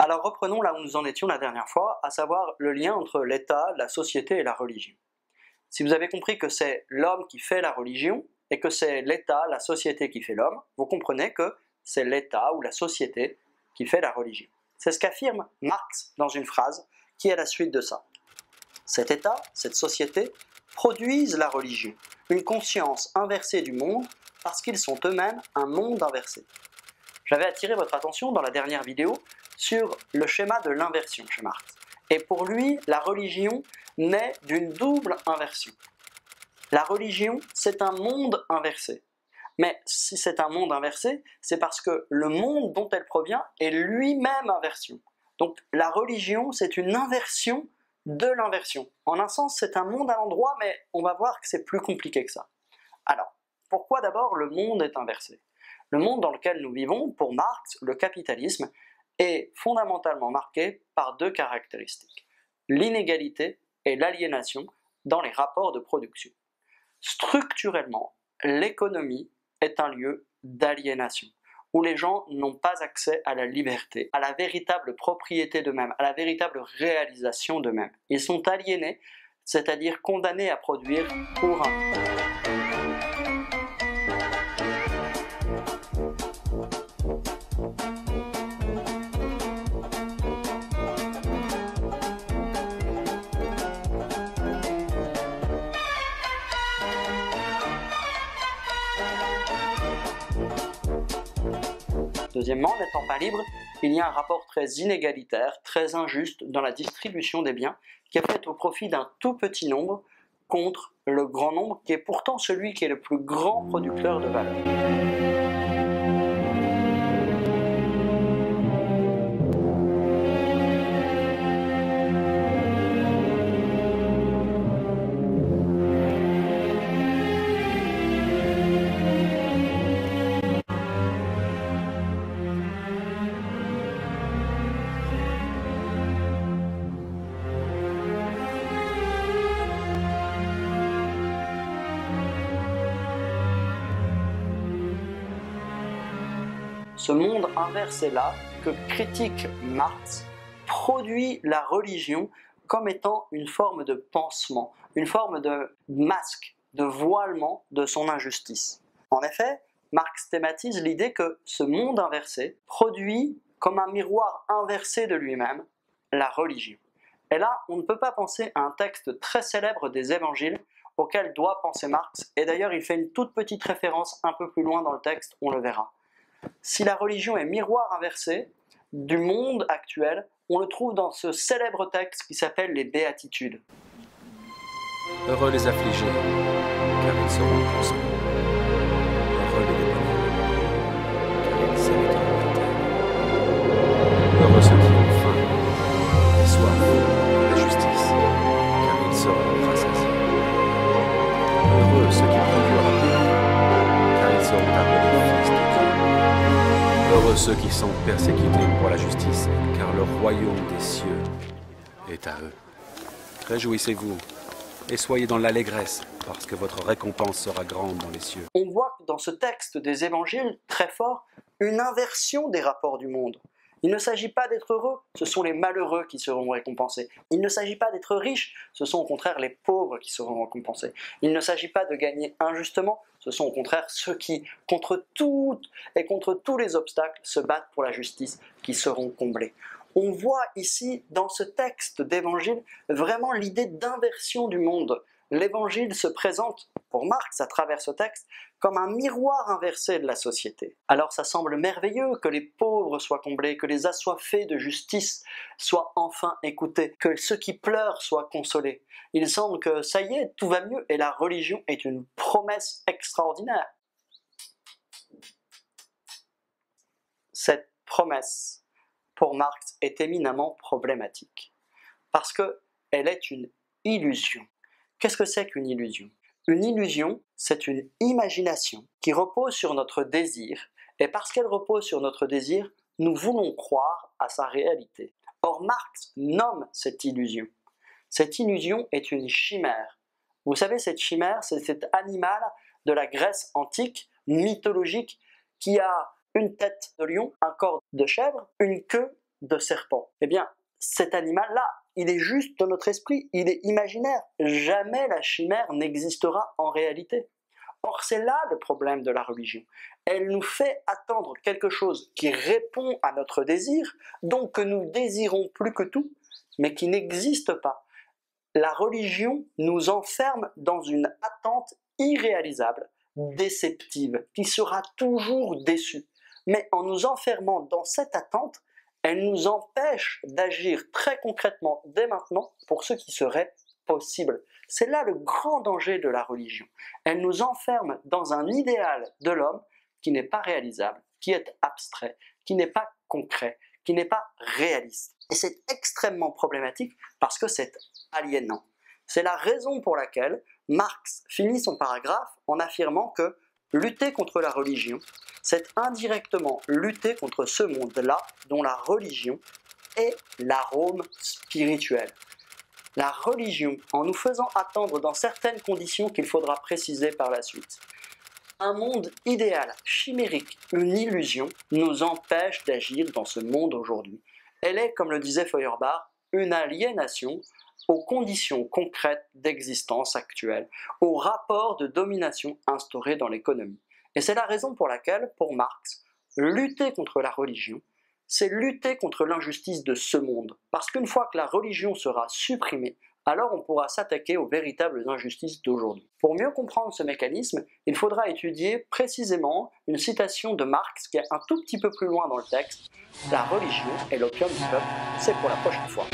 Alors reprenons là où nous en étions la dernière fois, à savoir le lien entre l'État, la société et la religion. Si vous avez compris que c'est l'homme qui fait la religion et que c'est l'État, la société qui fait l'homme, vous comprenez que c'est l'État ou la société qui fait la religion. C'est ce qu'affirme Marx dans une phrase qui est la suite de ça. Cet État, cette société, produisent la religion, une conscience inversée du monde parce qu'ils sont eux-mêmes un monde inversé. J'avais attiré votre attention dans la dernière vidéo sur le schéma de l'inversion chez Marx. Et pour lui, la religion naît d'une double inversion. La religion, c'est un monde inversé. Mais si c'est un monde inversé, c'est parce que le monde dont elle provient est lui-même inversion. Donc la religion, c'est une inversion de l'inversion. En un sens, c'est un monde à l'endroit, mais on va voir que c'est plus compliqué que ça. Alors, pourquoi d'abord le monde est inversé ? Le monde dans lequel nous vivons, pour Marx, le capitalisme, est fondamentalement marqué par deux caractéristiques, l'inégalité et l'aliénation dans les rapports de production. Structurellement, l'économie est un lieu d'aliénation, où les gens n'ont pas accès à la liberté, à la véritable propriété d'eux-mêmes, à la véritable réalisation d'eux-mêmes. Ils sont aliénés, c'est-à-dire condamnés à produire pour un... Deuxièmement, n'étant pas libre, il y a un rapport très inégalitaire, très injuste dans la distribution des biens, qui est fait au profit d'un tout petit nombre contre le grand nombre, qui est pourtant celui qui est le plus grand producteur de valeur. Ce monde inversé-là, que critique Marx, produit la religion comme étant une forme de pansement, une forme de masque, de voilement de son injustice. En effet, Marx thématise l'idée que ce monde inversé produit comme un miroir inversé de lui-même la religion. Et là, on ne peut pas penser à un texte très célèbre des évangiles auquel doit penser Marx, et d'ailleurs il fait une toute petite référence un peu plus loin dans le texte, on le verra. Si la religion est miroir inversé du monde actuel, on le trouve dans ce célèbre texte qui s'appelle les Béatitudes. Heureux les affligés, car ils seront consolés. Heureux les déprimés, car ils hériteront la terre. Heureux ceux qui ont faim et soif de la justice, car ils seront rassasiés. Heureux ceux qui procurent la paix, car ils seront appelés fils de Dieu. Heureux ceux qui sont persécutés pour la justice, car le royaume des cieux est à eux. Réjouissez-vous et soyez dans l'allégresse, parce que votre récompense sera grande dans les cieux. On voit dans ce texte des évangiles, très fort, une inversion des rapports du monde. Il ne s'agit pas d'être heureux, ce sont les malheureux qui seront récompensés. Il ne s'agit pas d'être riche, ce sont au contraire les pauvres qui seront récompensés. Il ne s'agit pas de gagner injustement, ce sont au contraire ceux qui, contre toutes et contre tous les obstacles, se battent pour la justice, qui seront comblés. On voit ici, dans ce texte d'évangile, vraiment l'idée d'inversion du monde. L'évangile se présente, pour Marx, à travers ce texte, comme un miroir inversé de la société. Alors ça semble merveilleux que les pauvres soient comblés, que les assoiffés de justice soient enfin écoutés, que ceux qui pleurent soient consolés. Il semble que ça y est, tout va mieux, et la religion est une promesse extraordinaire. Cette promesse, pour Marx, est éminemment problématique, parce qu'elle est une illusion. Qu'est-ce que c'est qu'une illusion? Une illusion, c'est une imagination qui repose sur notre désir, et parce qu'elle repose sur notre désir, nous voulons croire à sa réalité. Or, Marx nomme cette illusion. Cette illusion est une chimère. Vous savez, cette chimère, c'est cet animal de la Grèce antique, mythologique, qui a une tête de lion, un corps de chèvre, une queue de serpent. Eh bien, cet animal-là, il est juste dans notre esprit, il est imaginaire. Jamais la chimère n'existera en réalité. Or, c'est là le problème de la religion. Elle nous fait attendre quelque chose qui répond à notre désir, donc que nous désirons plus que tout, mais qui n'existe pas. La religion nous enferme dans une attente irréalisable, déceptive, qui sera toujours déçue. Mais en nous enfermant dans cette attente, elle nous empêche d'agir très concrètement dès maintenant pour ce qui serait possible. C'est là le grand danger de la religion. Elle nous enferme dans un idéal de l'homme qui n'est pas réalisable, qui est abstrait, qui n'est pas concret, qui n'est pas réaliste. Et c'est extrêmement problématique parce que c'est aliénant. C'est la raison pour laquelle Marx finit son paragraphe en affirmant que lutter contre la religion, c'est indirectement lutter contre ce monde-là dont la religion est l'arôme spirituel. La religion, en nous faisant attendre dans certaines conditions qu'il faudra préciser par la suite, un monde idéal, chimérique, une illusion, nous empêche d'agir dans ce monde aujourd'hui. Elle est, comme le disait Feuerbach, une aliénation aux conditions concrètes d'existence actuelle, aux rapports de domination instaurés dans l'économie. Et c'est la raison pour laquelle, pour Marx, lutter contre la religion, c'est lutter contre l'injustice de ce monde. Parce qu'une fois que la religion sera supprimée, alors on pourra s'attaquer aux véritables injustices d'aujourd'hui. Pour mieux comprendre ce mécanisme, il faudra étudier précisément une citation de Marx qui est un tout petit peu plus loin dans le texte. La religion est l'opium du peuple, c'est pour la prochaine fois.